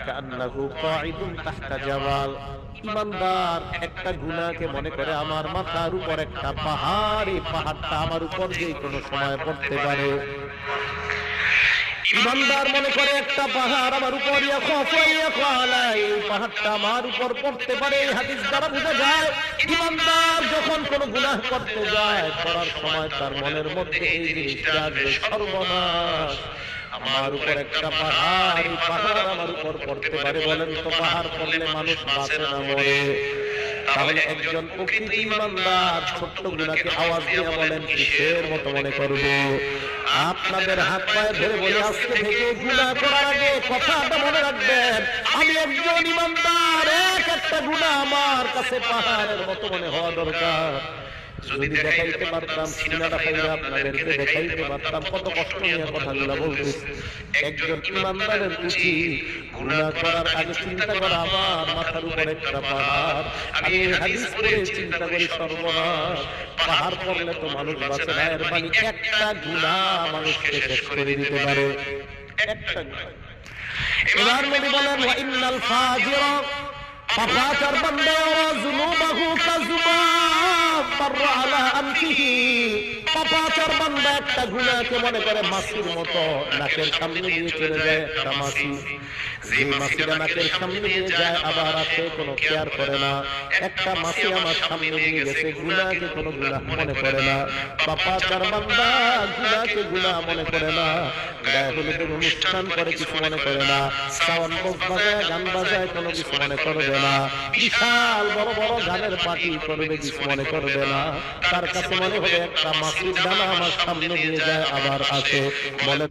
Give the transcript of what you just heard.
কান্নাহু কাঈদুন তাহতা জাবাল। ঈমানদার একটা গুনাহকে মনে করে আমার মাথার উপর একটা পাহাড়, এই পাহাড়টা আমার উপর যে কোনো সময় পড়তে পারে। ঈমানদার মনে করে একটা পাহাড় আমার উপর, এই পাহাড়টা আমার উপর পড়তে পারে। এই হাদিস দ্বারা বোঝা যায় ঈমানদার যখন কোনো গুনাহ করতে যায়, করার সময় তার মনের মধ্যে এই জিনিসটা আসবে, সর্বনাশ, আমার উপর একটা পাহাড়, এই পাহাড় আমার উপর পড়তে পারে। বলেন তো পাহাড় পড়লে মানুষ বাঁচে না মরে? তাহলে একজন প্রকৃত ঈমানদার ছোট্ট গুনাহকে আওয়াজ দিয়ে বলেন কিসের মতো মনে করবে? আপনাদের হাত পায়ে ধরে বলে আজকে থেকে গুনাহ করার আগে কথাটা মনে রাখবেন, আমি একজন ঈমানদার, এক একটা গুনাহ আমার কাছে পাহাড়ের মতো মনে হওয়া দরকার। যদি দেখাইতে পারতাম, সিনাটা পাইরা আপনাদেরকে দেখাইতে পারতাম কত কষ্ট নিয়ে কথাগুলো বলতেছি। একজন ঈমানদারের উচিত গুনাহ করার আগে চিন্তা করা আমার মাথার উপর একটা পাহাড়। আমি এই হাদিস পড়ে চিন্তা করি সর্বনাশ, পাহাড় পড়লে তো মানুষ বাঁচে না, এর মানে একটা গুনাহ মানুষকে শেষ করে দিতে পারে, একটা গুনাহ। এবার নবী বলেন ওয়া ইন্নাল ফাজিরা, পাপাচার বান্দা যুনুবাহু কাযুবাব মাররা আলা আনফিহি। পাপাচার বান্দা একটা গুনাহকে মনে করে মাছির মতো নাকের সামনে দিয়ে চলে যায়, একটা মাছি, যে মাছিটা নাকের সামনে দিয়ে যায় আবার আসে, কোনো কেয়ার করে না। একটা মাছি আমার সামনে দিয়ে গেছে, গুনাহকে কোনো গুনাহ মনে করে না। পাপাচার বান্দা গুনাহকে গুনাহ মনে করে না, গায়ে হলুদের অনুষ্ঠান করে কিছু মনে করে না, সাউন্ড বক্স বাজায় গান বাজায় কোনো কিছু মনে করবে না, বিশাল বড় বড় গানের পার্টি করবে কিছু মনে করবে না। তার কাছে মনে হবে একটা মাছির দানা আমার সামনে দিয়ে যায় আবার আসে। বলে